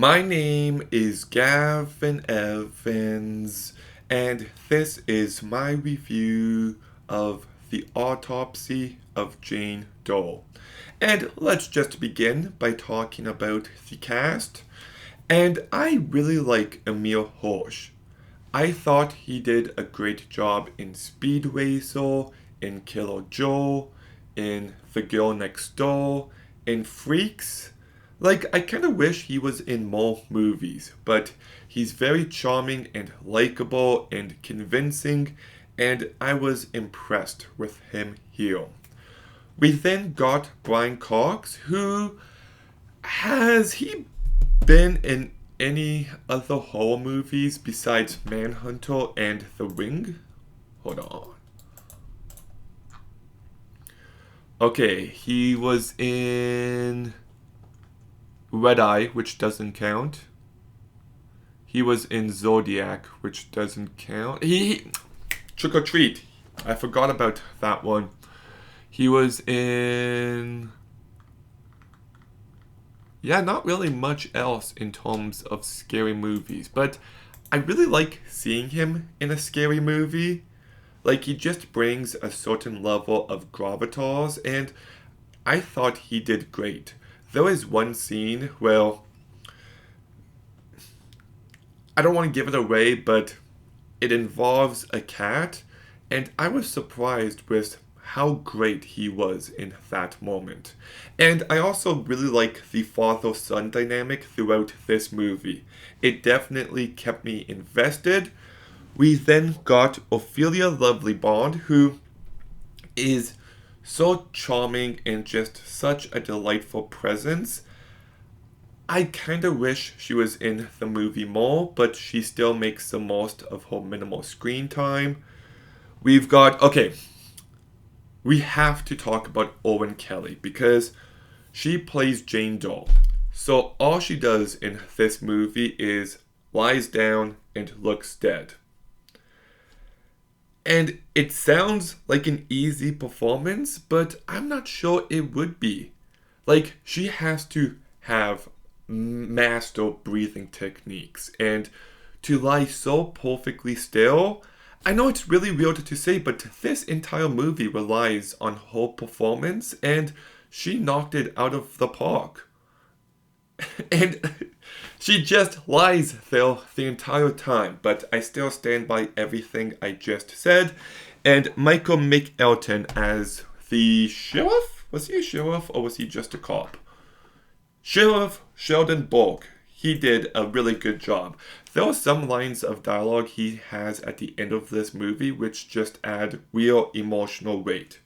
My name is Gavin Evans, and this is my review of the Autopsy of Jane Doe. And let's just begin by talking about the cast. And I really like Emil Hirsch. I thought he did a great job in Speed Racer, in Killer Joe, in The Girl Next Door, in Freaks. Like, I kind of wish he was in more movies, but he's very charming and likable and convincing, and I was impressed with him here. We then got Brian Cox, who has he been in any other horror movies besides Manhunter and The Ring? Hold on. Okay, he was in Red Eye, which doesn't count. He was in Zodiac, which doesn't count. He Trick or Treat. I forgot about that one. He was in. Yeah, not really much else in terms of scary movies, but I really like seeing him in a scary movie. Like, he just brings a certain level of gravitas, and I thought he did great. There is one scene where I don't want to give it away, but it involves a cat, and I was surprised with how great he was in that moment. And I also really like the father-son dynamic throughout this movie. It definitely kept me invested. We then got Ophelia Lovely Bond, who is so charming and just such a delightful presence. I kind of wish she was in the movie more, but she still makes the most of her minimal screen time. We have to talk about Owen Kelly because she plays Jane Doe. So all she does in this movie is lies down and looks dead. And it sounds like an easy performance, but I'm not sure it would be. Like, she has to have master breathing techniques and to lie so perfectly still. I know it's really weird to say, but this entire movie relies on her performance, and she knocked it out of the park. And she just lies there the entire time, but I still stand by everything I just said. And Michael McElton as the sheriff? Was he a sheriff or was he just a cop? Sheriff Sheldon Bulk. He did a really good job. There are some lines of dialogue he has at the end of this movie which just add real emotional weight.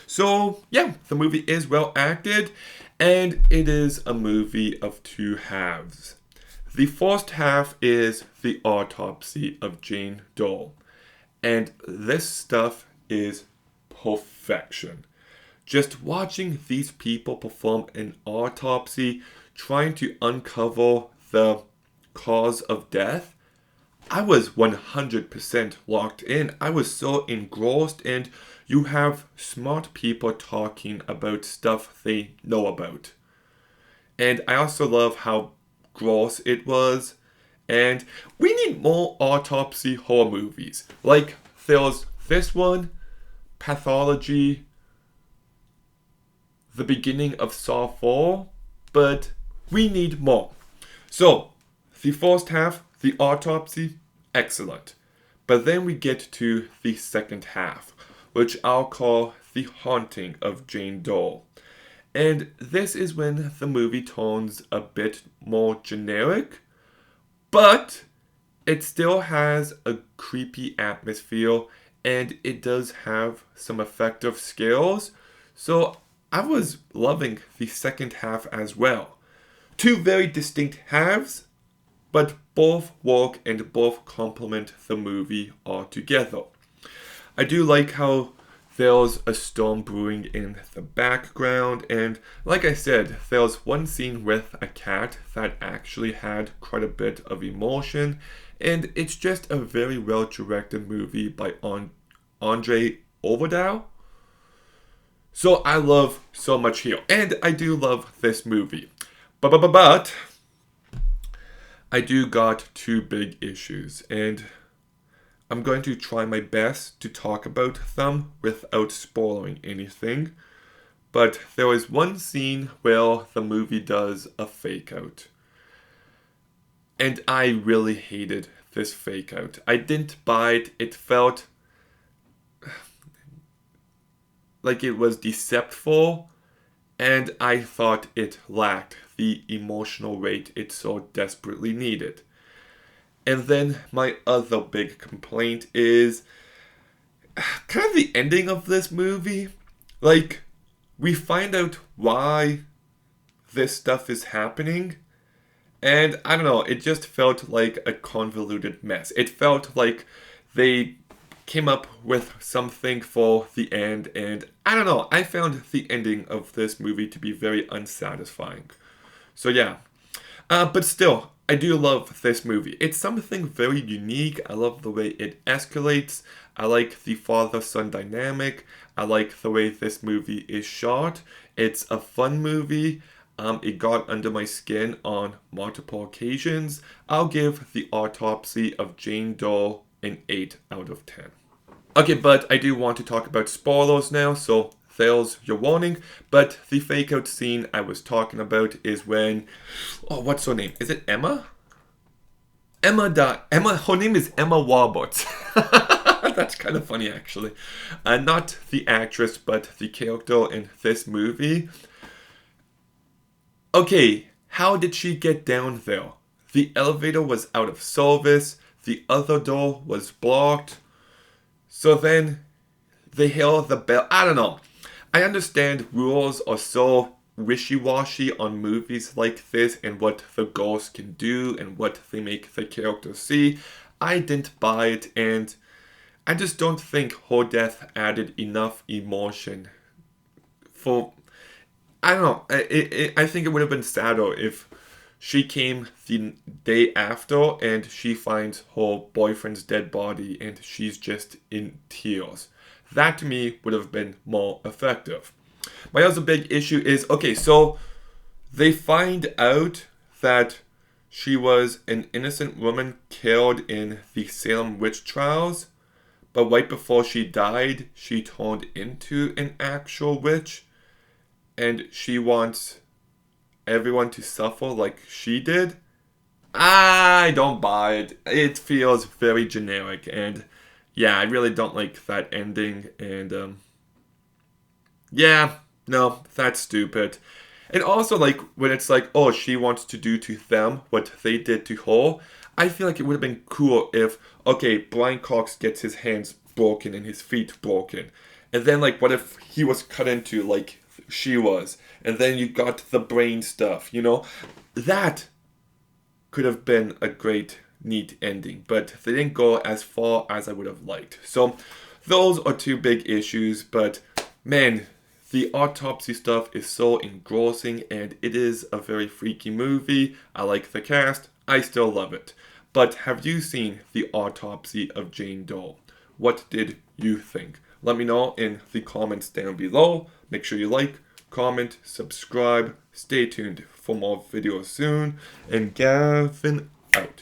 So, yeah, the movie is well acted, and it is a movie of two halves. The first half is the autopsy of Jane Doe, and this stuff is perfection. Just watching these people perform an autopsy, trying to uncover the cause of death, I was 100% locked in. I was so engrossed, and you have smart people talking about stuff they know about. And I also love how gross it was. And we need more autopsy horror movies. Like, there's this one, Pathology, the beginning of Saw 4, but we need more. So, the first half, the autopsy, excellent. But then we get to the second half, which I'll call the haunting of Jane Doe. And this is when the movie turns a bit more generic, but it still has a creepy atmosphere, and it does have some effective skills. So I was loving the second half as well. Two very distinct halves, but both work and both complement the movie altogether. I do like how there's a storm brewing in the background, and like I said, there's one scene with a cat that actually had quite a bit of emotion, and it's just a very well directed movie by Andre Overdahl. So I love so much here, and I do love this movie. But I do got two big issues, and I'm going to try my best to talk about them without spoiling anything. But there was one scene where the movie does a fake out. And I really hated this fake out. I didn't buy it. It felt like it was deceptive, and I thought it lacked the emotional weight it so desperately needed. And then my other big complaint is kind of the ending of this movie. Like, we find out why this stuff is happening, and I don't know, it just felt like a convoluted mess. It felt like they came up with something for the end, and I don't know, I found the ending of this movie to be very unsatisfying. So yeah, but still, I do love this movie. It's something very unique. I love the way it escalates. I like the father-son dynamic. I like the way this movie is shot. It's a fun movie. It got under my skin on multiple occasions. I'll give The Autopsy of Jane Doe an 8 out of 10. Okay, but I do want to talk about spoilers now, so there's your warning. But the fake out scene I was talking about is when, oh, what's her name? Is it Emma? Emma, her name is Emma Roberts. That's kind of funny, actually. Not the actress, but the character in this movie. Okay, how did she get down there? The elevator was out of service. The other door was blocked. So then they hear the bell. I don't know. I understand rules are so wishy-washy on movies like this and what the ghosts can do and what they make the characters see. I didn't buy it, and I just don't think her death added enough emotion for... I don't know. I think it would have been sadder if she came the day after and she finds her boyfriend's dead body and she's just in tears. That to me would have been more effective. My other big issue is, okay, so they find out that she was an innocent woman killed in the Salem witch trials, but right before she died, she turned into an actual witch, and she wants everyone to suffer like she did. I don't buy it. It feels very generic, and yeah, I really don't like that ending, and yeah, no, that's stupid. And also, like, when it's like, oh, she wants to do to them what they did to her, I feel like it would have been cool if, okay, Brian Cox gets his hands broken and his feet broken. And then, like, what if he was cut into, like, she was? And then you got the brain stuff, you know? That could have been a great, neat ending. But they didn't go as far as I would have liked. So, those are two big issues, but, man... The autopsy stuff is so engrossing, and it is a very freaky movie. I like the cast. I still love it. But have you seen The Autopsy of Jane Doe? What did you think? Let me know in the comments down below. Make sure you like, comment, subscribe. Stay tuned for more videos soon. And Gavin out.